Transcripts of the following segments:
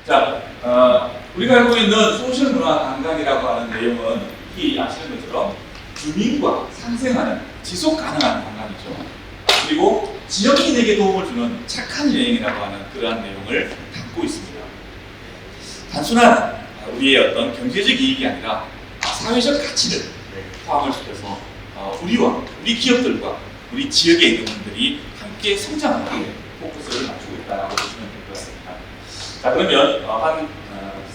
자, 우리가 알고 있는 소셜 문화 관광이라고 하는 내용은 특히 아시는 것처럼 주민과 상생하는 지속 가능한 관광이죠. 그리고 지역민에게 도움을 주는 착한 여행이라고 하는 그러한 내용을 담고 있습니다. 단순한 우리의 어떤 경제적 이익이 아니라 사회적 가치를 포함을 시켜서 우리 기업들과 우리 지역에 있는 분들이 함께 성장하는 데 포커스를 맞추고 있다고 보시면 될 것 같습니다. 자, 그러면 한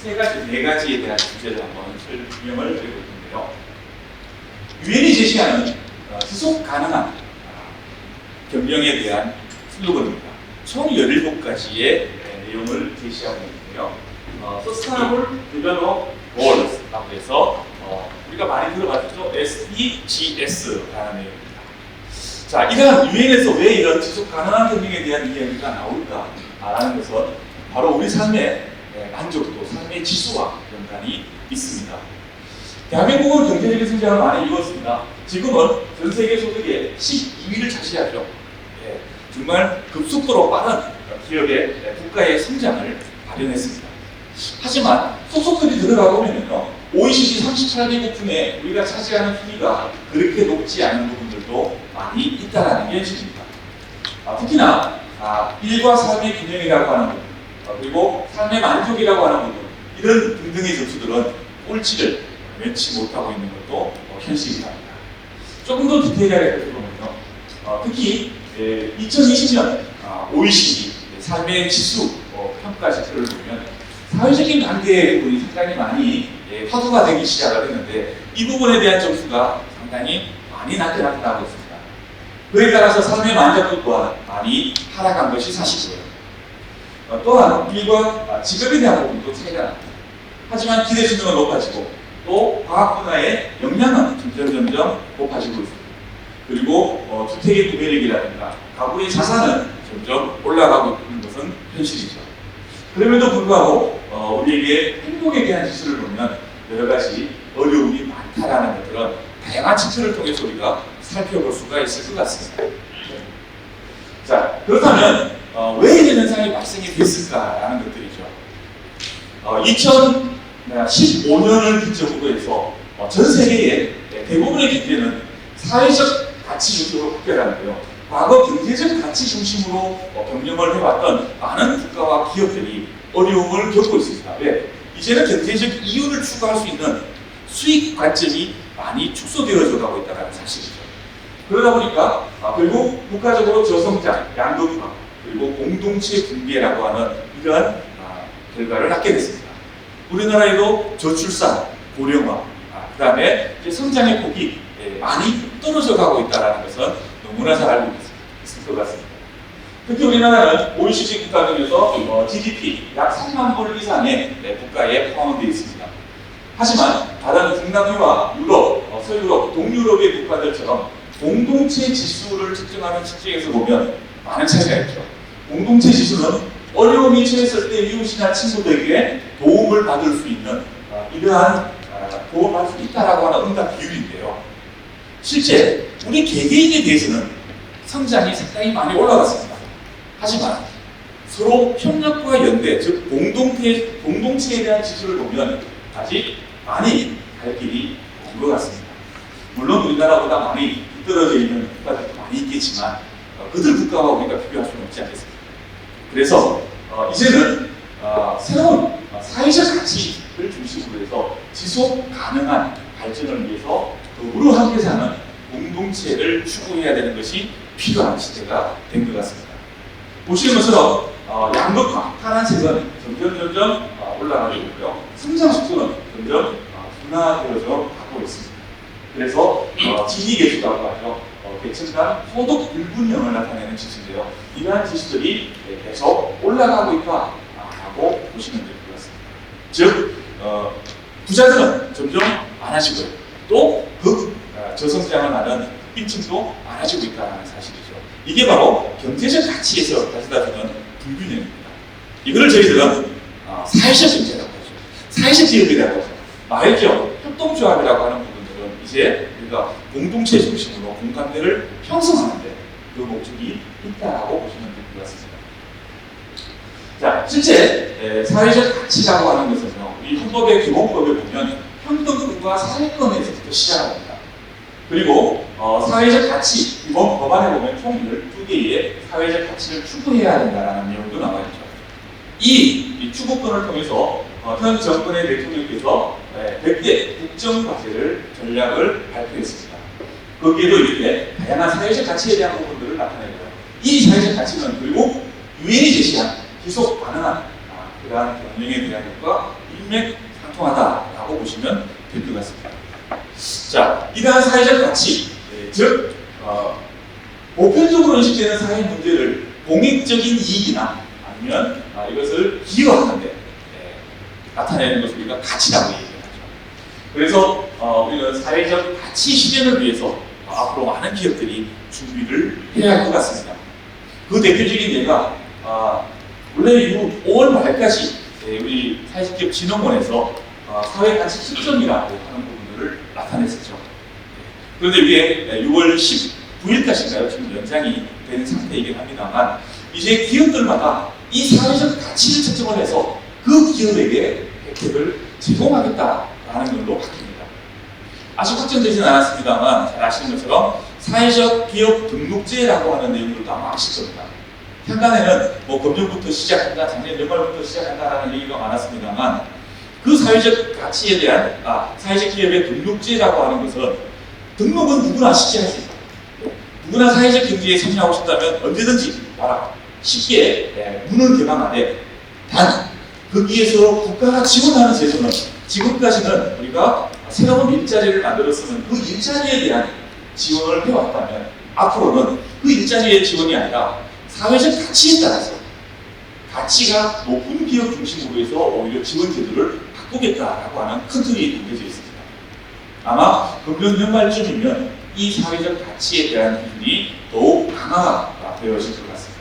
네 가지에 대한 주제를 한번 설명을 드리고 있는데요. 유엔이 제시하는 지속 가능한 경영에 대한 슬로건입니다. 총 17가지의 내용을 제시하고 있는데요. Sustainable Development Goals라고 해서 우리가 많이 들어봤죠? SDGs라는 내용입니다. 자, 이러한 유엔에서 왜 이런 지속 가능한 경영에 대한 이야기가 나올까라는 것은 바로 우리 삶의 만족도, 삶의 지수와 연관이 있습니다. 대한민국은 경제적인 성장을 많이 이루었습니다. 지금은 전 세계 소득의 12위를 차지하죠. 정말 급속도로 빠른 기업의 국가의 성장을 발현했습니다. 하지만 속속들이 들어가 보면요, OECD 38개국 중에 우리가 차지하는 순위가 그렇게 높지 않은 부분들도 많이 있다는 게 현실입니다. 특히나 일과 삶의 균형이라고 하는 부분, 그리고 삶의 만족이라고 하는 부분, 이런 등등의 점수들은 꼴찌를 면치 못하고 있는 것도 현실이다. 조금 더 디테일하게 살펴보면요, 특히 2020년 OECD 삶의 지수 평가 지표를 보면 사회적인 관계의 부분이 상당히 많이 화두가 되기 시작을 했는데, 이 부분에 대한 점수가 상당히 많이 낮게 나타나고 있습니다. 그에 따라서 삶의 만족도 또한 많이 하락한 것이 사실이고요. 또한 일과 직업에 대한 부분도 차이가 납니다. 하지만 기대 수준은 높아지고 또 과학 분야의 역량은 점점 높아지고 있습니다. 그리고 주택의 구매력이라든가 가구의 자산은 점점 올라가고 있는 것은 현실이죠. 그럼에도 불구하고 우리에게 행복에 대한 지수를 보면 여러 가지 어려움이 많다라는 것들은 다양한 지표를 통해서 우리가 살펴볼 수가 있을 것 같습니다. 자, 그렇다면 왜 이런 현상이 발생이 됐을까라는 것들이죠. 2015년을 기점으로 해서 전 세계의 대부분의 경제는 사회적 가치 중심으로 국결하는데요. 과거 경제적 가치 중심으로 경영을 해왔던 많은 국가와 기업들이 어려움을 겪고 있습니다. 왜? 이제는 경제적 이윤을 추구할 수 있는 수익 관점이 많이 축소되어져 가고 있다는 사실이죠. 그러다 보니까 결국 국가적으로 저성장, 양극화, 그리고 공동체 붕괴라고 하는 이러한 결과를 낳게 됐습니다. 우리나라에도 저출산, 고령화, 그 다음에 성장의 폭이 많이 떨어져 가고 있다는 것은 너무나 잘 알고 있을 것 같습니다. 특히 우리나라는 OECD 국가 중에서 GDP 약 3만 불 이상의 국가에 포함되어 있습니다. 하지만 다른 중남미와 유럽, 서유럽, 동유럽의 국가들처럼 공동체 지수를 측정하는 측정에서 보면 많은 차이가 있죠. 공동체 지수는 어려움이 처했을 때 이웃이나 친구들에게 도움을 받을 수 있는 이러한 도움을 받을 수 있다라고 하는 응답 비율인데요. 실제 우리 개개인에 대해서는 성장이 상당히 많이 올라갔습니다. 하지만 서로 협력과 연대, 즉 공동체에 대한 지수를 보면 아직 많이 갈 길이 먼 것 같습니다. 물론 우리나라보다 많이 뒤떨어져 있는 국가들도 많이 있겠지만 그들 국가와 우리가 비교할 수는 없지 않겠습니까? 그래서 이제는 새로운 사회적 가치를 중심으로 해서 지속 가능한 발전을 위해서 더불어 함께 사는 공동체를 추구해야 되는 것이 필요한 시대가 된 것 같습니다. 보시는 것처럼 양극화, 파란색은 점점 올라가고 있고요. 성장 속도는 점점 둔화되어져 가고 있습니다. 그래서 지니 계수라고 하죠. 계층 간 소득 불균형을 나타내는 지수인데요. 이러한 지수들이 계속 올라가고 있다라고 보시면 될 것 같습니다. 즉 부자들은 점점 많아지고요. 또 저성장을 하는 빈층도 많아지고 있다는 사실이죠. 이게 바로 경제적 가치에서 가져다주는 불균형입니다. 이거를 저희들은 사회적 경제라고 하죠. 사회적 기업이라고 하죠. 말죠. 협동조합이라고 하는 부분들은 이제 우리가 공동체 중심으로 공감대를 형성하는데 그 목적이 있다라고 보시면 될 것 같습니다. 자, 실제 사회적 가치라고 하는 것은요, 우리 헌법의 기본법에 보면 평등권과 사회권에서부터 시작합니다. 그리고 사회적 가치, 이번 법안에 보면 총 12개의 사회적 가치를 추구해야 된다는 내용도 나와 있죠. 이 추구권을 통해서 현 정권의 대통령께서 100대 국정과제를 전략을 발표했습니다. 거기에도 이렇게 다양한 사회적 가치에 대한 부분들을 나타내고요. 이 사회적 가치는 결국 유엔이 제시한 지속 가능한 그러한 경영에 대한 것과 일맥상통하다라고 보시면 될 것 같습니다. 자, 이러한 사회적 가치, 즉 보편적으로 인식되는 사회 문제를 공익적인 이익이나 아니면 이것을 기여하는데 나타내는 것을 우리가 가치라고 얘기하죠. 그래서 우리는 사회적 가치 실현을 위해서 앞으로 많은 기업들이 준비를 해야 할 것 같습니다. 그 대표적인 예가 원래 5월 말까지 우리 사회적 진흥원에서 사회가치 측정이라고 하는 부분들을 나타냈었죠. 그런데 이게 6월 19일까지인가요? 지금 연장이 되는 상태이긴 합니다만 이제 기업들마다 이 사회적 가치를 측정을 해서 그 기업에게 혜택을 제공하겠다라는 걸로 바뀝니다. 아직 확정되지는 않았습니다만 잘 아시는 것처럼 사회적 기업 등록제라고 하는 내용들도 아마 아실 겁니다. 현관에는 금년부터 시작한다, 작년 연말부터 시작한다라는 얘기가 많았습니다만 그 사회적 가치에 대한 사회적 기업의 등록제라고 하는 것은 등록은 누구나 쉽게 할 수 있다. 누구나 사회적 경제에 참여하고 싶다면 언제든지 쉽게 문을 개방하되 단 거기에서 국가가 지원하는 제도는 지금까지는 우리가 새로운 일자리를 만들었으면 그 일자리에 대한 지원을 해왔다면 앞으로는 그 일자리의 지원이 아니라 사회적 가치에 따라서 가치가 높은 기업 중심으로 해서 오히려 지원 제도를 바꾸겠다라고 하는 큰 틀이 담겨져 있습니다. 아마 금년 연말쯤이면 이 사회적 가치에 대한 기준이 더욱 강화가 되어질 것 같습니다.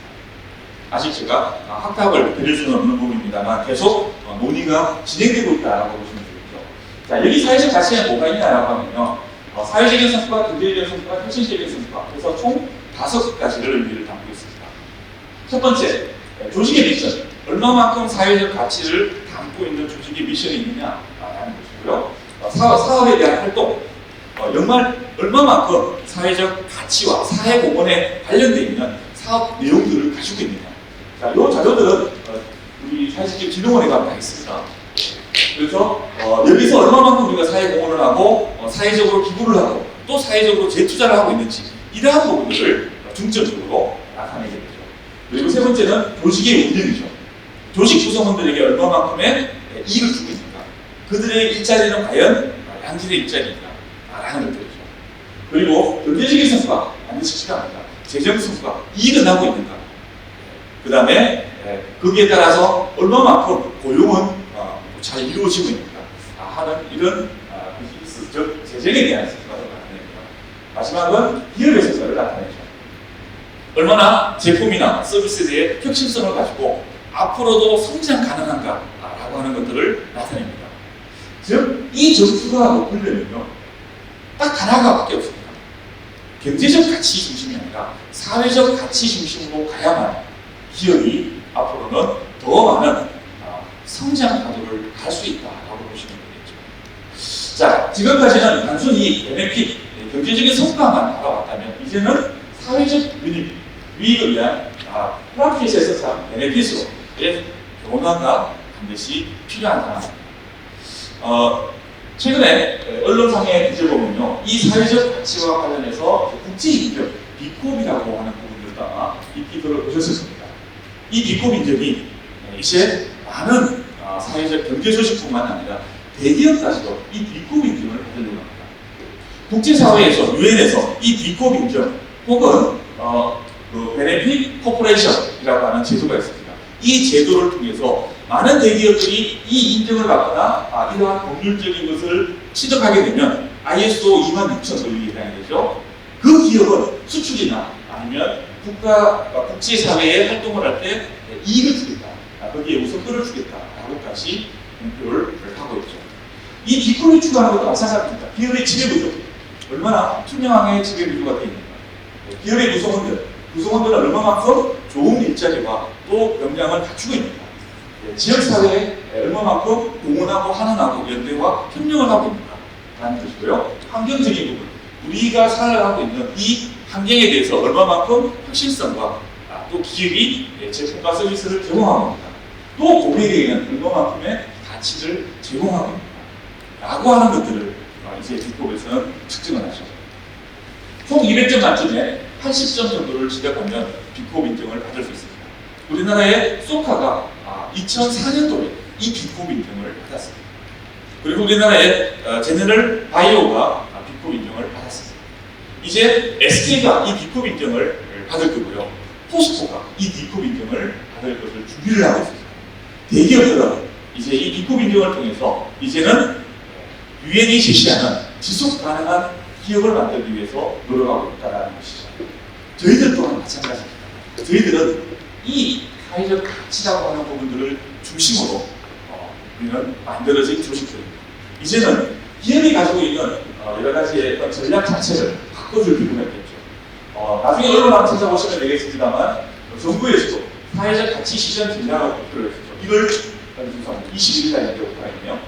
아직 제가 확답을 드릴 수는 없는 부분입니다만 계속 논의가 진행되고 있다고 보시면 되겠죠. 자, 여기 사회적 가치에 뭐가 있냐라고 하면요. 사회적인 성과, 경제적인 성과, 혁신적인 성과, 그래서 총 5가지를 의미를 담고 있습니다. 첫 번째, 조직의 미션. 얼마만큼 사회적 가치를 담고 있는 조직의 미션이 있느냐라는 것이고요. 사업에 대한 활동, 얼마만큼 사회적 가치와 사회 공헌에 관련되어 있는 사업 내용들을 가지고 있느냐. 자, 이 자료들은 우리 사회적 진흥원에 가면 다 있습니다. 그래서 여기서 얼마만큼 우리가 사회 공헌을 하고 사회적으로 기부를 하고 또 사회적으로 재투자를 하고 있는지 이러한 부분들을 중점적으로 나타내게 되죠. 그리고 세 번째는 조직의 운영이죠. 조직 구성원들에게 얼마만큼의 이익을 주고 있는가, 그들의 일자리는 과연 양질의 일자리인가 라는 것들이죠. 그리고 경제적인 성과 반드시 필요합니다. 재정 성과, 이익은 나고 있는가, 그 다음에 거기에 따라서 얼마만큼 고용은 잘 이루어지고 있는가 하는 이런 비즈니스, 즉 재정에 대한 성과를 나타냅니다. 마지막은 기업의 성과를 나타내죠. 얼마나 제품이나 서비스에 대해 혁신성을 가지고 앞으로도 성장 가능한가라고 하는 것들을 나타냅니다. 즉, 이 점수가 높으려면요, 딱 하나가밖에 없습니다. 경제적 가치 중심이 아니라 사회적 가치 중심으로 가야만 기업이 앞으로는 더 많은 성장 가도를 갈 수 있다라고 보시면 되겠죠. 자, 지금까지는 단순히 베네핏, 경제적인 성과만 알아왔다면 이제는 사회적 유익을 위한 프라핏에서 베네핏으로 변화가 반드시 필요한 상황입니다. 최근에 언론상에 뒤져보면요, 이 사회적 가치와 관련해서 국제인정, 비콥이라고 하는 부분들도 아마 익히 들어보셨을 겁니다. 이 비콥 인정이 이제 많은 사회적 경제 소식뿐만 아니라 대기업까지도 이 비콥 인정을 받으려고 합니다. 국제사회에서, 유엔에서 이 비콥 인정 혹은 베네핏 코퍼레이션이라고 하는 제도가 있습니다. 이 제도를 통해서 많은 대기업들이 이 인정을 받거나 이러한 법률적인 것을 취득하게 되면 ISO 26000을 해당이 되죠. 그 기업은 수출이나 아니면 국제사회에 활동을 할 때 이익을 주겠다, 거기에 우선권을 주겠다라고까지 목표를 하고 있죠. 이 비콜을 추구하는 것도 마찬가지입니다. 기업의 지배구조, 얼마나 투명하게 지배구조가 되어 있는가, 기업의 구성원들은 얼마만큼 좋은 일자리와 또 역량을 갖추고 있는가, 지역사회에 얼마만큼 공헌하고 환원하고 연대와 협력을 하고 있는가라는 것이고요. 환경적인 부분, 우리가 살아가고 있는 이 환경에 대해서 얼마만큼 혁신성과 또 기업이 제품과 서비스를 제공하고 있는가, 또 고객에게는 얼마만큼의 가치를 제공하고 있는가 라고 하는 것들을 이제 비법에서는 측정을 하죠. 총 200점 만점에 80점 정도를 지급하면 비법 인정을 받을 수 있습니다. 우리나라의 소카가 2004년도에 이 비법 인정을 받았습니다. 그리고 우리나라의 제너럴 바이오가 비법 인정을 받았습니다. 이제 SK가 이 비법 인정을 받을 거고요. 포스코가 이 비법 인정을 받을 것을 준비를 하고 있습니다. 대기업들은 이제 이 비법 인정을 통해서 이제는 유엔이 제시하는 지속 가능한 기업을 만들기 위해서 노력하고 있다는 것이죠. 저희들 또한 마찬가지입니다. 저희들은 이 사회적 가치라고 하는 부분들을 중심으로 우리는 만들어진 조직들입니다. 이제는 기업이 가지고 있는 여러 가지의 어떤 전략 자체를 바꿔줄 필요가 있겠죠. 나중에 언론을 찾아보시면 되겠습니다만 정부에서도 사회적 가치 실현 전략을 발표를 했죠. 이걸 21일 날 발표가 있네요.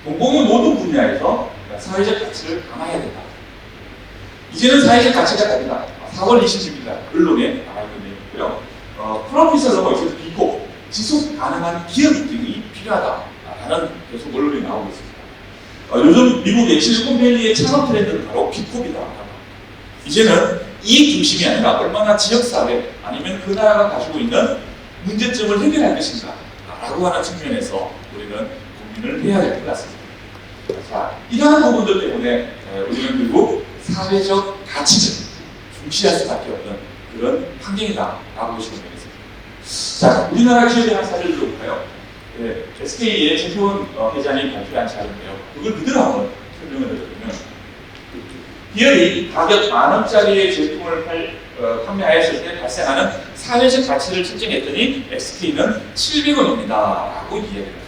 공공의 모든 분야에서 사회적 가치를 강화해야 된다. 이제는 사회적 가치가 다르다. 4월 20일 날 언론에 나와 있는 내용이고요. 프로피셜 넘어 있어서 비법, 지속 가능한 기업 인증이 필요하다라는 계속 언론이 나오고 있습니다. 요즘 미국의 실리콘밸리의 창업 트렌드는 바로 비법이다. 이제는 이익 중심이 아니라 얼마나 지역사회 아니면 그 나라가 가지고 있는 문제점을 해결할 것인가 라고 하는 측면에서 우리는 고민을 해야 될 것 같습니다. 자, 이러한 부분들 때문에 우리는 결국 사회적 가치를 중시할 수밖에 없는 그런 환경이다라고 보시면 되겠습니다. 자, 우리나라 기업의 한 사례를 들어볼까요? SK의 최태원 회장이 발표한 자료인데요. 그걸 그대로 한번 설명을 해드리면, 기업이 가격 10,000원짜리의 제품을 판매하였을 때 발생하는 사회적 가치를 측정했더니 SK는 700원입니다 라고 이야기합니다.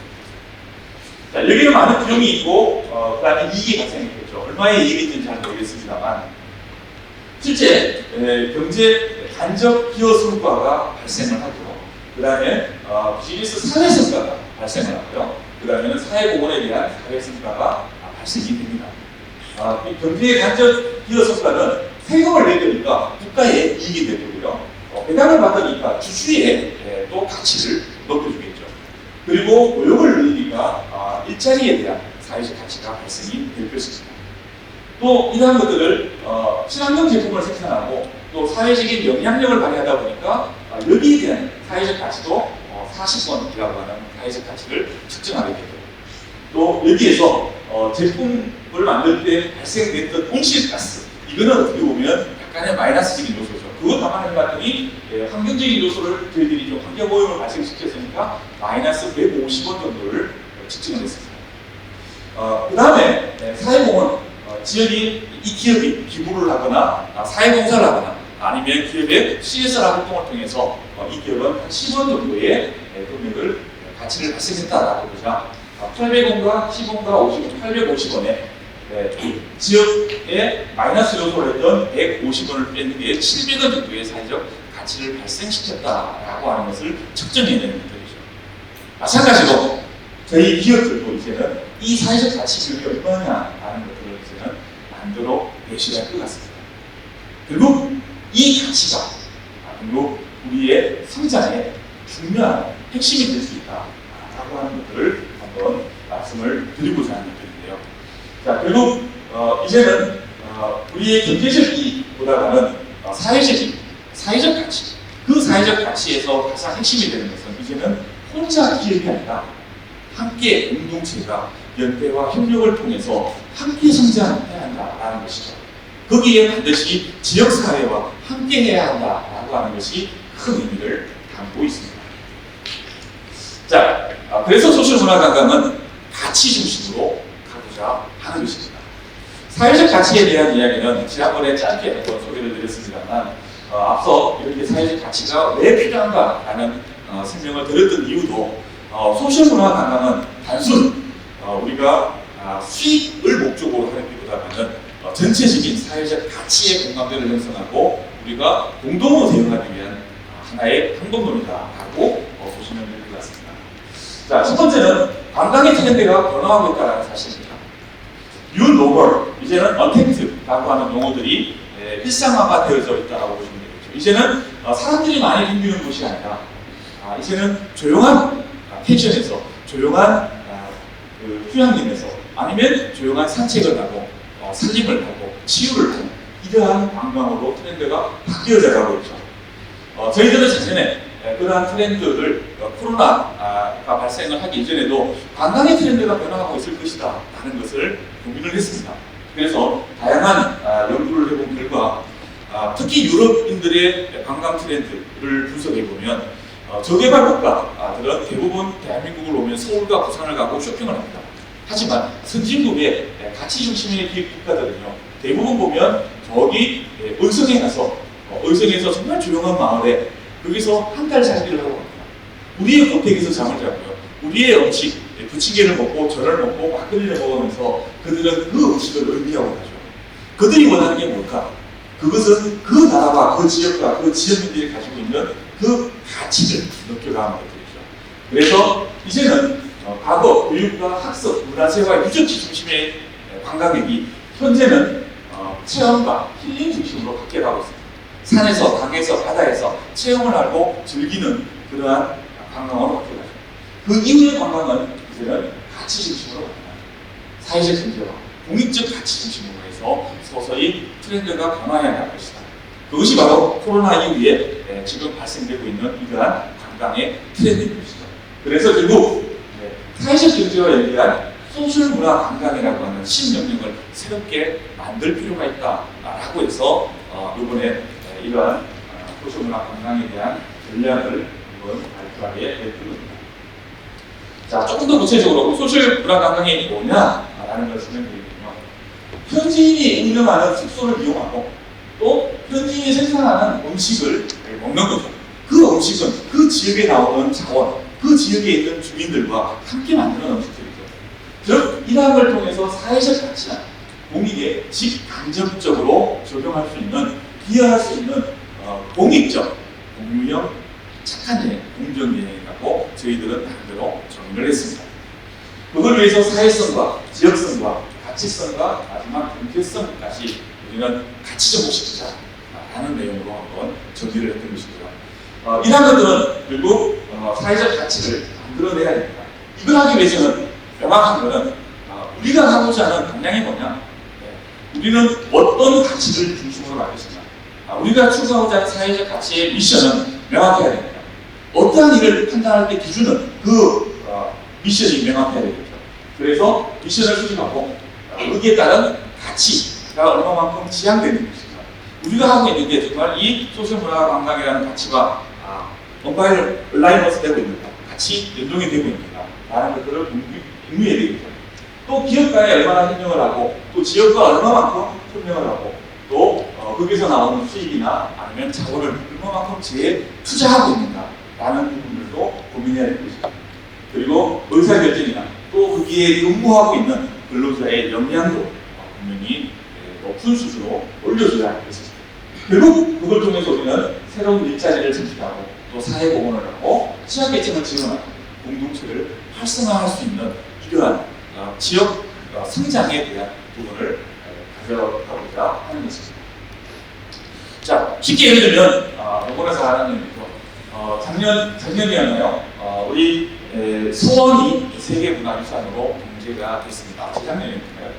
자, 여기는 많은 비용이 있고 그 다음에 이익이 발생했겠죠. 얼마의 이익이 있는지 잘 모르겠습니다만 실제 경제 간접 기여 성과가 발생을 하고 그 다음에 비즈니스 사회 성과가 발생을 하고요. 그 다음에는 사회공헌에 대한 사회 성과가 발생이 됩니다. 이 경제의 간접 기여 성과는 세금을 내니까 국가에 이익이 되고요. 배당을 받으니까 주주의 또 가치를 높여주겠죠. 그리고 고용을 늘리니까 일자리에 대한 사회적 가치가 발생이 될 것입니다. 또 이러한 것들을 친환경 제품을 생산하고 또 사회적인 영향력을 발휘하다 보니까 여기에 대한 사회적 가치도 40번이라고 하는 사회적 가치를 측정하게 되고 또 여기에서 제품을 만들 때 발생됐던 온실가스 이거는 어떻게 보면 약간의 마이너스적인 요소죠. 그거 감안해 봤더니 환경적인 요소를 저희들이 좀 환경오염을 발생시켰으니까 마이너스 150원 정도를 측정을 했습니다. 그 다음에 사회공헌 지역이 이 기업이 기부를 하거나 사회봉사를 하거나 아니면 기업의 CSR 활동을 통해서 이 기업은 한 10원 정도의 금액을 가치를 발생했다라고 보자 800원과 10원과 50원, 850원에 지역에 마이너스 요소를 했던 150원을 뺀 뒤에 700원 정도의 사회적 가치를 발생시켰다라고 하는 것을 측정해내는 것들이죠. 마찬가지로 저희 기업들도 이제는 이 사회적 가치 비율이 얼마냐라는 것들을 이제는 만들어 내셔야 할 것 같습니다. 결국 이 가치가 결국 우리의 성장의 중요한 핵심이 될 수 있다라고 하는 것들을 한번 말씀을 드리고자 하는 것들인데요. 자, 결국 이제는 우리의 경제적 이익보다는 사회적 가치, 그 사회적 가치에서 가장 핵심이 되는 것은 이제는 혼자 기업이 아니라 함께 공동체가 연대와 협력을 통해서 함께 성장해야 한다라는 것이죠. 거기에 반드시 지역사회와 함께 해야 한다라고 하는 것이 큰 의미를 담고 있습니다. 자, 그래서 소셜문화관광은 가치 중심으로 가고자 하는 것입니다. 사회적 가치에 대한 이야기는 지난번에 짧게 한번 소개를 드렸습니다만 앞서 이렇게 사회적 가치가 왜 필요한가라는 설명을 드렸던 이유도 소셜문화관광은 단순 우리가 수익을 목적으로 하는 것보다는 전체적인 사회적 가치의 공감대를 형성하고 우리가 공동으로 대응하기 위한 하나의 방법론이다라고 보시면 될 것 같습니다. 자, 첫 번째는 관광의 트렌드가 변화하고 있다는 사실입니다. 뉴 노멀, 이제는 어택트라고 하는 용어들이 일상화가 되어져 있다고 보시면 되겠죠. 이제는 사람들이 많이 붐비는 곳이 아니라 이제는 조용한 펜션에서, 조용한 그 휴양림에서, 아니면 조용한 산책을 하고 산림을 하고 치유를 하고 이러한 관광으로 트렌드가 바뀌어져 가고 있죠. 저희들은 작년에 그러한 트렌드를 코로나가 발생을 하기 이전에도 관광의 트렌드가 변화하고 있을 것이다 라는 것을 고민을 했습니다. 그래서 다양한 연구를 해본 결과 특히 유럽인들의 관광 트렌드를 분석해보면 저개발 국가들은 대부분 대한민국을 오면 서울과 부산을 가고 쇼핑을 합니다. 하지만 선진국의 가치 중심의 국가들은요, 대부분 보면 저기 의성에 가서 의성에서 정말 조용한 마을에 거기서 한 달 살기를 하고 갑니다. 우리의 고택에서 잠을 자고요, 우리의 음식 부침개를 먹고 전을 먹고 막걸리를 먹으면서 그들은 그 음식을 의미하고 가죠. 그들이 원하는 게 뭘까? 그것은 그 나라와 그 지역과 그 지역민들이 가지고 있는 그 가치를 느껴가는 것들이죠. 그래서 이제는 과거 교육과 학습, 문화생활, 유적지 중심의 관광객이 현재는 체험과 힐링 중심으로 바뀌어가고 있습니다. 산에서, 강에서, 바다에서 체험을 하고 즐기는 그러한 관광으로 바뀌어가죠. 그 이후의 관광은 이제는 가치 중심으로 바뀌어요. 사회적 경제와 공익적 가치 중심으로 해서 서서히 트렌드가 변화해 나갈 것이다. 그것이 바로 코로나 이후에 지금 발생되고 있는 이러한 관광의 트렌드인 것이죠. 그래서 결국 사회적 경제와 연계한 소셜 문화 관광이라고 하는 신명령을 새롭게 만들 필요가 있다라고 해서 이번에 이러한 소셜 문화 관광에 대한 전략을 한번 발표하게 됐습니다. 자, 조금 더 구체적으로 소셜 문화 관광이 뭐냐라는 것을 설명드리면요, 현지인이 운영하는 숙소를 이용하고 또 현지인이 생산하는 음식을 먹는 거죠. 그 음식은 그 지역에 나오는 자원, 그 지역에 있는 주민들과 함께 만드는 음식들이죠. 즉, 이러한 걸 통해서 사회적 가치나 공익에 직간접적으로 적용할 수 있는, 기여할 수 있는 공익적, 공유형, 착한 여행, 공정여행이라고 저희들은 나름대로 정의를 했습니다. 그걸 위해서 사회성과 지역성과 가치성과 마지막 경제성까지 우리는 같이 접목시키자라는 내용으로 한번 정의를 했던 것이고요. 이러한 것들은 결국 사회적 가치를 만들어내야 됩니다. 이걸 하기 위해서는 명확한 것은 우리가 하고자 하는 방향이 뭐냐, 우리는 어떤 가치를 중심으로 할 것이냐, 우리가 추구하고자 하는 사회적 가치의 미션은 명확해야 됩니다. 어떠한 일을 판단할 때 기준은 그 미션이 명확해야 되겠죠. 그래서 미션을 수립하고 거기에 따른 가치가 얼마만큼 지향되는 것입니다. 우리가 하고 있는 게 정말 이 소셜문화 관광이라는 가치가 얼라이먼스 되고 있는가, 같이 연동이 되고 있는가 라는 것들을 공유해야 되겠죠. 또 기업가에 얼마나 협력을 하고 또 지역과 얼마만큼 협력을 하고 또 거기서 나오는 수익이나 아니면 자원을 얼마만큼 재투자하고 있는가 라는 부분들도 고민해야 될 것입니다. 그리고 의사결정이나 또 거기에 근무하고 있는 근로자의 역량도 분명히 높은 수준으로 올려줘야 할 것입니다. 결국 그걸 통해서 우리는 새로운 일자리를 창출하고 또 사회보건을 하고 취약계층을 지원하고 공동체를 활성화할 수 있는 이러한 지역 성장에 대한 부분을 가져가고자 하는 것입니다. 자, 쉽게 예를 들면 이번에 잘하는 얘기죠. 작년이었나요? 우리 서원이 세계문화유산으로 공개가 됐습니다. 재작년이었나요?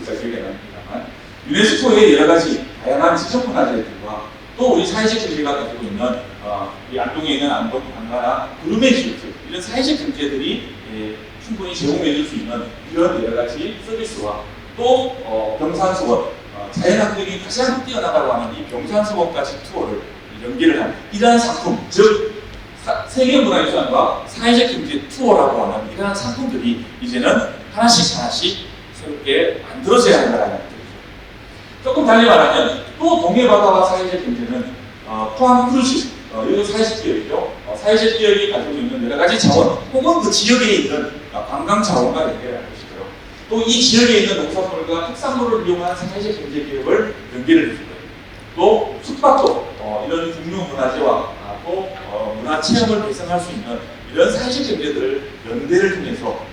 잘 기억이 안 납니다만 유네스코의 여러 가지 다양한 지적문화재들과 또 우리 사회적 경제가 가지고 있는 이 안동에 있는 안동 관가나 구름의 리조트 이런 사회적 경제들이 충분히 제공해줄 수 있는 이런 여러 가지 서비스와 또 경산수원 자연환경이 가장 뛰어나다고 하는 이 경산수원까지 투어를 연계를 한 이러한 상품, 즉 세계문화유산과 사회적 경제 투어라고 하는 이러한 상품들이 이제는 하나씩 새롭게 만들어져야 한다는 것이죠. 조금 달리 말하면 또 동해바다와 사회적 경제는 포항 크루즈, 이거 사회적 기업이죠. 사회적 기업이 가지고 있는 여러 가지 자원 혹은 그 지역에 있는 관광 자원과 연결할 것이고요. 또 이 지역에 있는 농산물과 특산물을 이용한 사회적 경제 기업을 연결을 해줄 거예요. 또 숙박도 이런 중요 문화재와 또 문화 체험을 개선할 수 있는 이런 사회적 경제들 연대를 통해서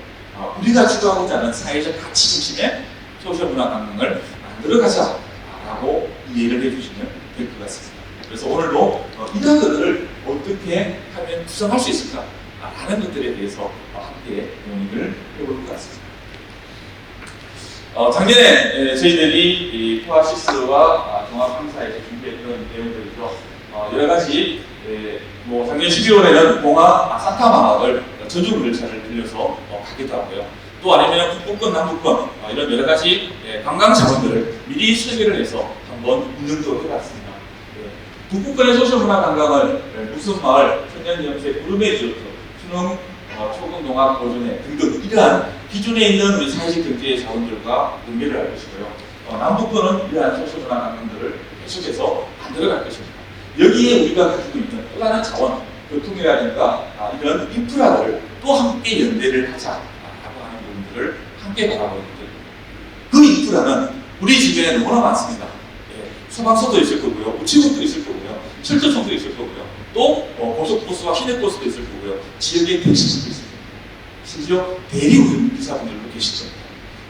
우리가 추구하고자 하는 사회적 가치 중심의 소셜 문화 관광을 만들어가자라고 이해를 해주시면 될 것 같습니다. 그래서 오늘도 이런 것들을 어떻게 하면 구성할 수 있을까라는 것들에 대해서 함께 논의를 해볼 것 같습니다. 작년에 저희들이 포아시스와 종합항사에서 준비했던 내용들이죠. 여러 가지 뭐 작년 12월에는 봉화 산타마을 전주 열차를 빌려서 가기도 하고요. 또 아니면 북부권, 남부권 이런 여러 가지 관광 자원들을 미리 설계를 해서 한번 운영도 해봤습니다. 북부권의 소셜문화 관광을 무슨마을, 천년염색, 구름의 리조트, 수능 초급농업 보존회 등등 이러한 기존에 있는 우리 사회적 경제의 자원들과 연계를 할 것이고요. 남부권은 이러한 소셜문화 관광들을 계속해서 만들어갈 것입니다. 여기에 우리가 가지고 있는 또 다른 자원, 교통이라든가 이런 인프라를 또 함께 연대를 하자라고 하는 부분들을 함께 바라보는 거죠. 그 인프라는 우리 주변에 너무나 많습니다. 소방서도 있을 거고요, 우체국도 있을 거고요, 철도청도 있을 거고요, 또 고속버스와 시내버스도 있을 거고요, 지역의 택시도 있을 거고요, 심지어 대리운전 기사분들도 계실 겁니다.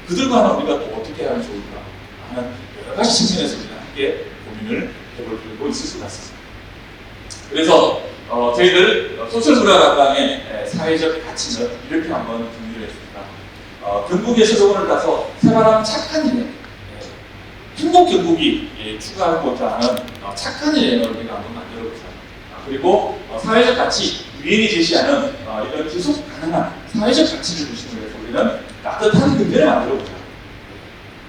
그들과는 우리가 또 어떻게 하면 좋을까 하는 여러 가지 측면에서 우리가 함께 고민을 해볼 필요가 있을 것 같습니다. 그래서 저희들 소셜문화관광의 사회적 가치는 이렇게 한번 정리를 했습니다. 경북의 서도원을 따서 생활하는 착한 일에 행복 경북이 추구하고자 하는 착한 일을 우리가 한번 만들어보자. 그리고 사회적 가치, 유엔이 제시하는 이런 지속 가능한 사회적 가치를 중심으로 해서 우리는 따뜻한 경제를 만들어보자.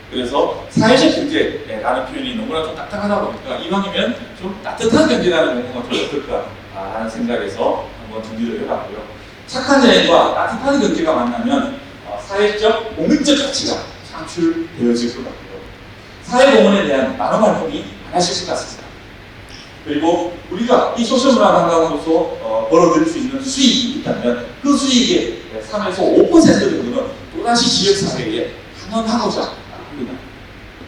그래서 사회적 경제라는 표현이 너무나 좀 딱딱하다 보니까 이왕이면 좀 따뜻한 경제라는 용어가 좀 어떨까라는 생각에서 한번 정리를 해봤고요. 착한 일과 따뜻한 경제가 만나면 사회적, 공익적 가치가 창출되어질 것 같고요. 사회공헌에 대한 많은 활동이 많아질 것 같습니다. 그리고 우리가 이 소셜문화 관광으로서 벌어들일 수 있는 수익이 있다면 그 수익의 3에서 5% 정도는 또다시 지역사회에 환원하고자 합니다.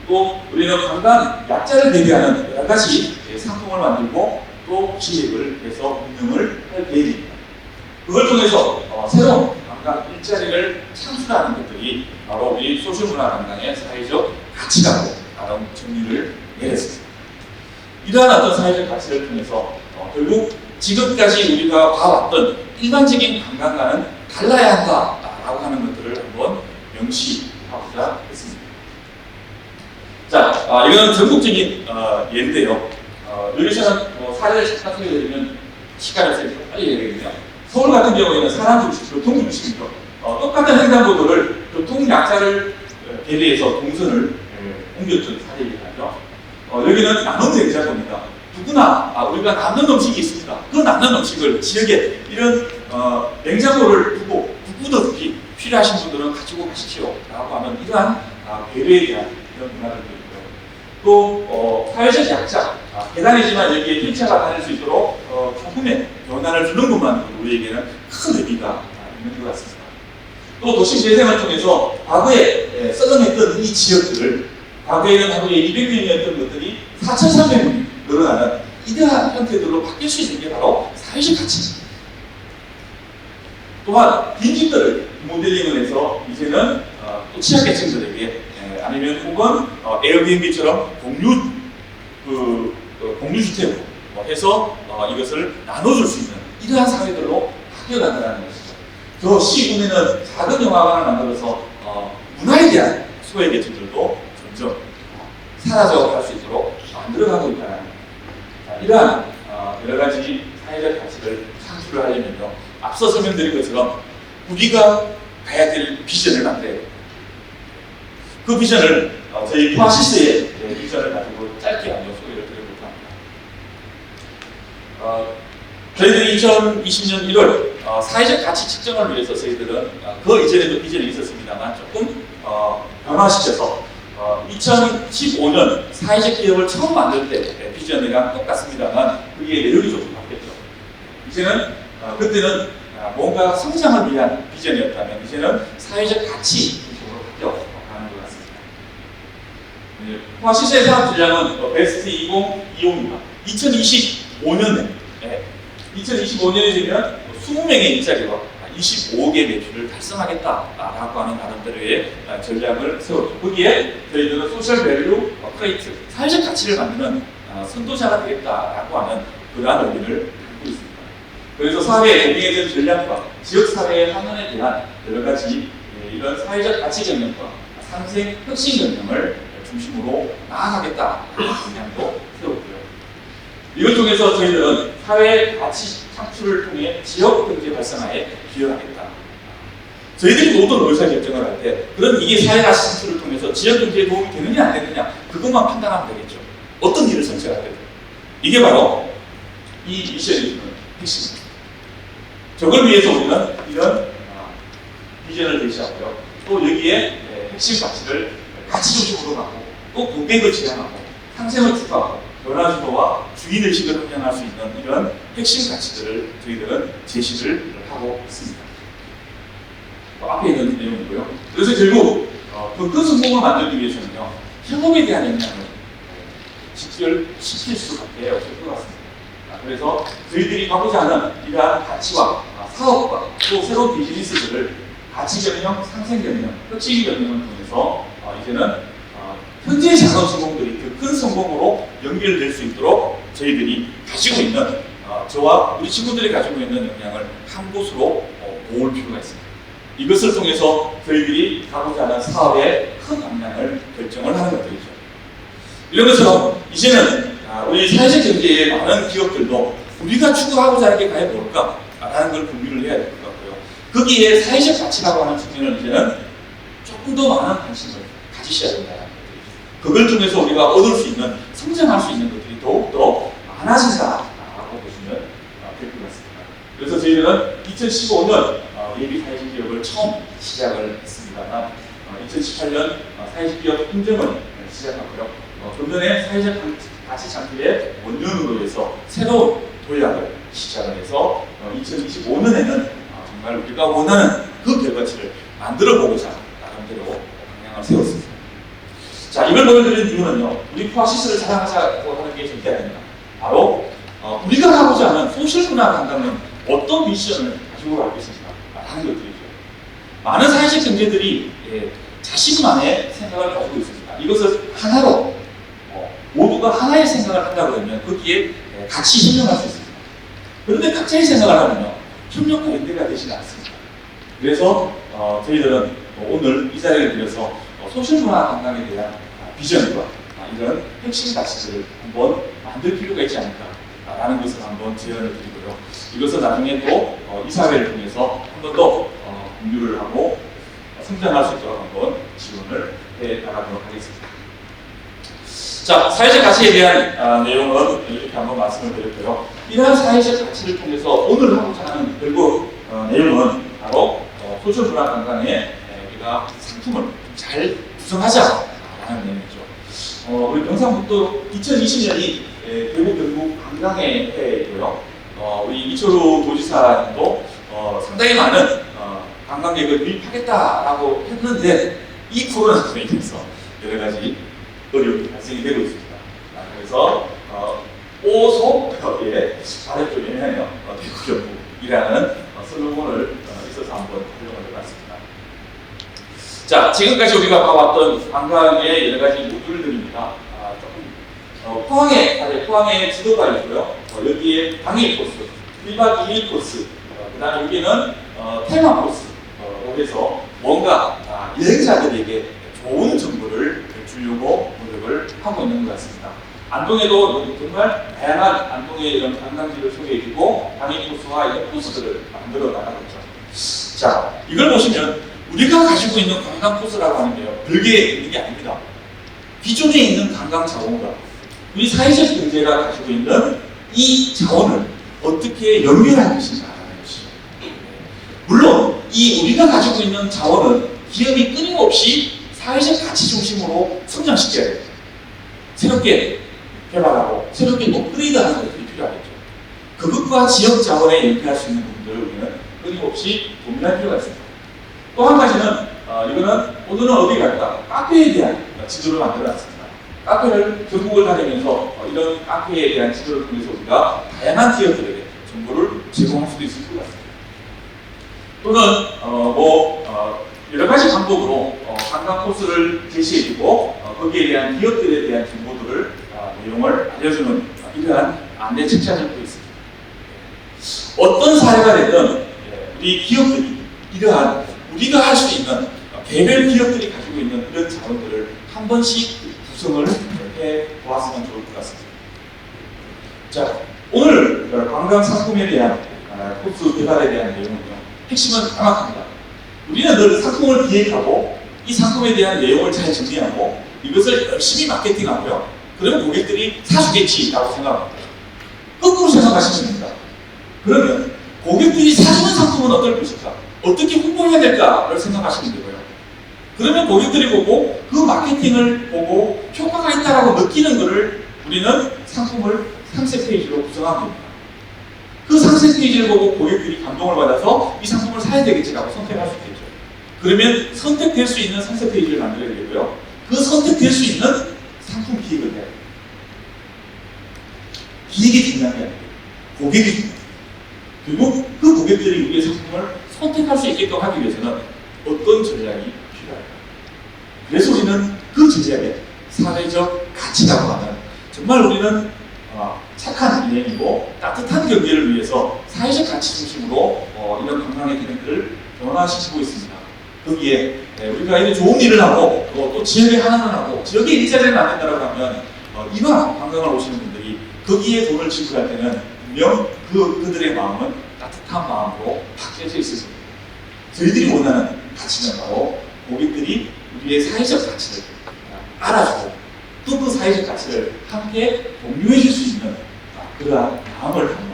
또 우리는 관광 약자를 대비하는 여러 가지 상품을 만들고 또 기획을 해서 운영을 할 계획입니다. 그걸 통해서 새로운 관광 일자리를 창출하는 것들이 바로 우리 소셜문화 관광의 사회적 가치라고 정리를 내렸습니다. 이러한 어떤 사회적 가치를 통해서 결국 지금까지 우리가 봐왔던 일반적인 관광과는 달라야 한다라고 하는 것들을 한번 명시하고자 했습니다. 자, 이건 전국적인 예인데요. 여기서는 사례를 잠깐 소개해드리면 시간을 세서 빨리 얘기해드리면 서울 같은 경우에는 사람 중심, 교통 중심이죠. 똑같은 횡단보도를 교통약자를 배려해서 동선을 옮겼던 사례이기도 하죠. 여기는 남은 냉장고입니다. 누구나 우리가 남는 음식이 있습니다. 그 남는 음식을 지역에 이런 냉장고를 두고 누구든지 필요하신 분들은 가지고 가십시오 라고 하는 이러한 배려에 대한 이런 문화들도 있고요. 또 사회적 약자, 계단이지만 여기에 휠체어가 다닐 수 있도록 조금의 변화를 주는 것만으로도 우리에게는 큰 의미가 있는 것 같습니다. 또 도시재생을 통해서 과거에 썩어냈던 이 지역들을 과거에는 하루에 200명이었던 것들이 4,300명이 늘어나는 이러한 형태들로 바뀔 수 있는 게 바로 사회적 가치입니다. 또한 빈집들을 모델링을 해서 이제는 또 취약계층들에게 아니면 혹은 에어비앤비처럼 공유주택으로 해서 이것을 나눠줄 수 있는 이러한 사회들로 바뀌어간다는 것이죠. 저 시군에는 작은 영화관을 만들어서 문화에 대한 소외계층들도 점점 사라져갈 수 있도록 만들어가고 있다는 이러한 여러 가지 사회적 가치를 창출을 하려면요. 앞서 설명드린 것처럼 우리가 가야 될 비전을 만들어야 돼요. 그 비전을 저희 포아시스의 비전을 가지고 짧게 한번 소개를 드려볼까 합니다. 저희들이 2020년 1월 사회적 가치 측정을 위해서 저희들은 그 이전에도 비전이 있었습니다만 조금 변화시켜서 2015년 사회적 기업을 처음 만들 때 비전이랑 똑같습니다만 그게 내용이 조금 바뀌었죠. 이제는 그때는 뭔가 성장을 위한 비전이었다면 이제는 사회적 가치 중심으로 바뀌어가는 것 같습니다. 포아시스의 사업 전략은 베스트 2025입니다. 2025년에 2025년이 되면 20명의 일자리와 25억의 매출을 달성하겠다라고 하는 나름대로의 전략을 세웠죠. 거기에 저희들은 소셜 밸류 크레이트, 사회적 가치를 만드는 선도자가 되겠다라고 하는 그러한 의미를 갖고 있습니다. 그래서 사회에 공유된 전략과 지역사회의 환원에 대한 여러 가지 이런 사회적 가치 경영과 상생 혁신 경영을 중심으로 나아가겠다라는 방향도 세웠고요. 이걸 통해서 저희들은 사회 가치 창출을 통해 지역 경제 활성화에 기여하겠다. 저희들이 모든 의사결정을 할 때 그럼 이게 사회 가치 창출을 통해서 지역 경제에 도움이 되느냐 안 되느냐 그것만 판단하면 되겠죠. 어떤 일을 선택할 때도. 이게 바로 이 미션이 주는 핵심입니다. 저걸 위해서 우리는 이런 비전을 제시하고요. 또 여기에 핵심 가치를 가치 중심으로 가고 또 공백을 제한하고 상생을 추구하고 변화주도와 주인의식을 함양할 수 있는 이런 핵심 가치들을 저희들은 제시를 하고 있습니다. 앞에 있는 내용이고요. 그래서 결국 더 큰 성공을 만들기 위해서는요. 협업에 대한 역량을 직결시킬 수밖에 없을 것 같습니다. 그래서 저희들이 가고자 하는 이러한 가치와 사업과 또 새로운 비즈니스들을 가치 경영, 상생 경영, 혁신 경영을 통해서 이제는 현재의 작은 성공들이 더 큰 성공으로 연결될 수 있도록 저희들이 가지고 있는 저와 우리 친구들이 가지고 있는 역량을 한 곳으로 모을 필요가 있습니다. 이것을 통해서 저희들이 가고자 하는 사업의 큰 방향을 결정을 하는 것들이죠. 이런 것처럼 이제는 우리 사회적 경제의 많은 기업들도 우리가 추구하고자 하는 게 과연 뭘까라는 걸 고민을 해야 될 것 같고요. 거기에 사회적 가치라고 하는 측면을 이제는 조금 더 많은 관심을 가지셔야 된다. 그걸 통해서 우리가 얻을 수 있는, 성장할 수 있는 것들이 더욱더 많아진다라고 보시면 될 것 같습니다. 그래서 저희들은 2015년 예비 사회적 기업을 처음 시작을 했습니다만 2018년 사회적 기업 인증을 시작하고요. 금년에 사회적 가치 창출의 원년으로 해서 새로운 도약을 시작을 해서 2025년에는 정말 우리가 원하는 그 결과치를 만들어 보고자 나름대로 방향을 세웠습니다. 자, 이걸 보여드리는 이유는요, 우리 포아시스를 자랑하자고 하는 게 절대 아닙니다. 바로 우리가 가고자 하는 소셜 문화 관광은 어떤 미션을 가지고 가고 있습니까? 하는 것들이죠. 많은 사회적 경제들이 자신만의 생각을 가지고 있습니다. 이것을 하나로 모두가 하나의 생각을 한다고 하면 거기에 같이 협력할 수 있습니다. 그런데 각자의 생각을 하면요, 협력과 연대가 되지는 않습니다. 그래서 저희들은 오늘 이 자리를 빌어서 소셜 문화 관광에 대한 비전과 이런 핵심 가치들을 한번 만들 필요가 있지 않을까라는 것을 한번 제안을 드리고요. 이것은 나중에 또 이사회를 통해서 한 번 더 공유를 하고 성장할 수 있도록 한번 지원을 해 나가도록 하겠습니다. 자, 사회적 가치에 대한 내용은 이렇게 한번 말씀을 드렸고요. 이러한 사회적 가치를 통해서 오늘 하고자 하는 결국 내용은 바로 소셜 문화 관광에 우리가 상품을 잘 구성하자라는 내용이죠. 우리 경상북도 2020년이 대구 경북 관광의 해이고요. 우리 이철우 도지사도 상당히 많은 관광객을 유입하겠다라고 했는데 이 코로나로 인해서 여러 가지 어려움이 발생이 되고 있습니다. 그래서 오소의 아래쪽에는 대구 경북이라는 슬로건을 있어서 한번 활용을 해봤습니다. 자, 지금까지 우리가 봐왔던 관광의 여러 가지 모듈들입니다. 포항에 지도가 있고요. 여기에 당일 코스, 1박 2일 코스, 그 다음에 여기는 테마 코스로 해서 뭔가 여행자들에게 좋은 정보를 주려고 노력을 하고 있는 것 같습니다. 안동에도 정말 다양한 안동의 이런 관광지를 소개해주고 당일 코스와 이런 코스들을 만들어 나가고 있죠. 자, 이걸 보시면 우리가 가지고 있는 관광 코스라고 하는 게요, 별게 있는 게 아닙니다. 기존에 있는 관광 자원과 우리 사회적 경제가 가지고 있는 이 자원을 어떻게 연결할 것인가라는 것이죠. 물론 이 우리가 가지고 있는 자원은 기업이 끊임없이 사회적 가치 중심으로 성장시켜야 돼요. 새롭게 개발하고 새롭게 업그레이드하는 것들이 필요하겠죠. 그것과 지역 자원에 연계할 수 있는 부분들을 우리는 끊임없이 고민할 필요가 있습니다. 또 한 가지는 이거는 오늘은 어디 갈까? 카페에 대한 지도를 만들어놨습니다. 카페를 전국을 다니면서 이런 카페에 대한 지도를 통해서 우리가 다양한 기업들에게 정보를 제공할 수도 있을 것 같습니다. 또는 여러 가지 방법으로 관광 코스를 제시해주고 거기에 대한 기업들에 대한 정보들을 내용을 알려주는 이러한 안내 책자들도 있습니다. 어떤 사례가 되든 우리 기업들이 이러한 우리가 할 수 있는 개별 기업들이 가지고 있는 이런 자원들을 한 번씩 구성을 해 보았으면 좋을 것 같습니다. 자, 오늘 관광 상품에 대한 코스 개발에 대한 내용은요. 핵심은 정확합니다. 우리는 늘 상품을 기획하고 이 상품에 대한 내용을 잘 정리하고 이것을 열심히 마케팅하고요. 그러면 고객들이 사주겠지라고 생각합니다. 거꾸로 생각하시면 됩니다. 그러면 고객들이 사주는 상품은 어떨 것일까? 어떻게 홍보해야 될까를 생각하시면 되고요. 그러면 고객들이 보고 그 마케팅을 보고 효과가 있다라고 느끼는 것을 우리는 상품을 상세 페이지로 구성하면 됩니다. 그 상세 페이지를 보고 고객들이 감동을 받아서 이 상품을 사야 되겠지라고 선택할 수 있겠죠. 그러면 선택될 수 있는 상세 페이지를 만들어야 되고요. 그 선택될 수 있는 상품 기획을 해야 돼요. 기획이 중요한 게 아니에요. 고객이 중요해요. 그리고 그 고객들이 우리의 상품을 선택할 수 있게끔 하기 위해서는 어떤 전략이 필요할까요? 그래서 우리는 그 전략에 사회적 가치라고 하는 정말 우리는 착한 인행이고 따뜻한 경제를 위해서 사회적 가치 중심으로 이런 관광의 기능들을 변화시키고 있습니다. 거기에 우리가 이런 좋은 일을 하고 또 지역에 하나만 하고 지역에 일자리를 만든다고 하면 이만 관광을 오시는 분들이 거기에 돈을 지불할 때는 분명 그들의 마음은 따뜻한 마음으로 바뀌어져 있을 겁니다. 저희들이 원하는 가치는 바로 고객들이 우리의 사회적 가치를 알아주고 또 그 사회적 가치를 함께 공유해 줄 수 있는 그러한 마음을 담은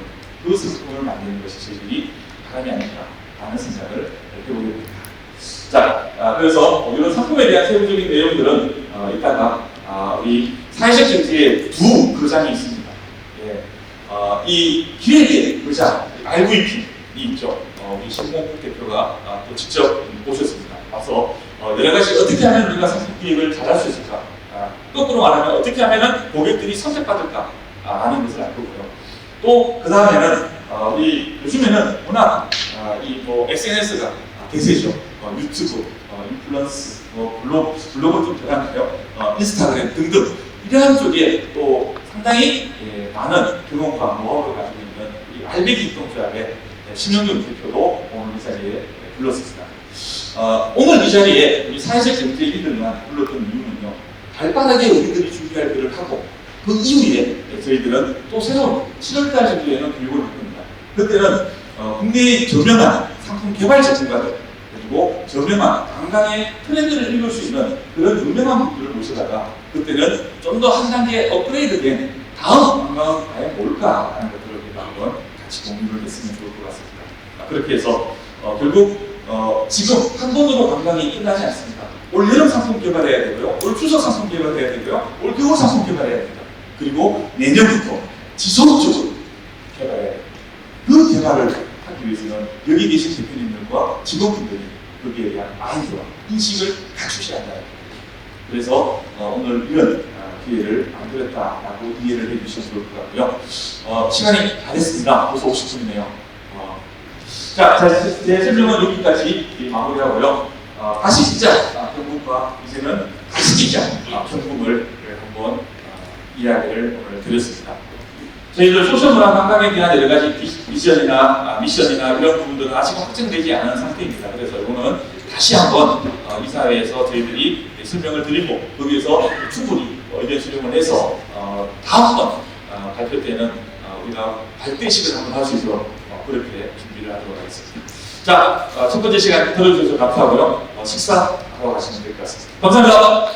그 상품을 만드는 것이 저희들이 바람이 아닐까라는 생각을 해보게 됩니다. 자, 그래서 이런 상품에 대한 세부적인 내용들은 이따가 우리 사회적 경제의 두 거장이 있습니다. 예, 이 기획의 거장 RVP이 있죠. 우리 신봉국 대표가 또 직접 오셨습니다. 와서 여러 가지 어떻게 하면 우리가 상품 기획을 잘할 수 있을까? 거꾸로 말하면 어떻게 하면 고객들이 선택받을까? 라는 것을 알 거고요. 또 그 다음에는 우리 요즘에는 워낙 SNS가 대세죠. 유튜브, 인플루언스, 블로그 좀 들어가는데요. 인스타그램 등등 이러한 쪽에 또 상당히 많은 경험과 노하우를 가지고 있는 우리 알배기 협동조합의 심영균 대표도 오늘 이 자리에 불렀습니다. 오늘 이 자리에 우리 사회적 경제 리더만 불렀던 이유는요. 발빠르게 우리들이 준비할 일을 하고 그 이후에 저희들은 또 새로운 7월달 정도에는 교육을 할 겁니다. 그때는 국내의 저명한 상품 개발 전문가들 그리고 저명한 관광의 트렌드를 읽을 수 있는 그런 유명한 분들을 모셔다가 그때는 좀 더 한 단계 업그레이드된 다음 관광은 과연 뭘까 하는 것들을 우리가 한번 같이 공유를 했으면 좋을 것 같습니다. 그렇게 해서 결국 지금 한 번으로 관광이 끝나지 않습니다. 올 여름 상품 개발해야 되고요. 올 추석 상품 개발해야 되고요. 올 겨울 상품 개발해야 됩니다. 그리고 내년부터 지속적으로 개발해야 됩니다. 그 개발을 하기 위해서는 여기 계신 대표님들과 직원분들이 거기에 대한 마인드와 인식을 갖추셔야 한다. 그래서 오늘 이런 기회를 만들었다라고 이해를 해주시면 좋을 것 같고요. 시간이 다 됐습니다. 벌써 50분이네요. 자, 제 설명은 여기까지 마무리하고요. 다시 진짜 경북과 이제는 다시 진짜 경북을 한번 이야기를 오늘 드렸습니다. 저희들 소셜문화 관광에 대한 여러 가지 미션이나 이런 부분들은 아직 확정되지 않은 상태입니다. 그래서 이거는 다시 한번 이 사회에서 저희들이 설명을 드리고 거기에서 충분히 의견 수렴을 해서 다음번 발표 때는 우리가 발대식을 한번 할 수 있도록 그렇게 준비를 하도록 하겠습니다. 자, 첫 번째 시간 들어주셔서 감사하고요. 식사하러 가시면 될 것 같습니다. 감사합니다.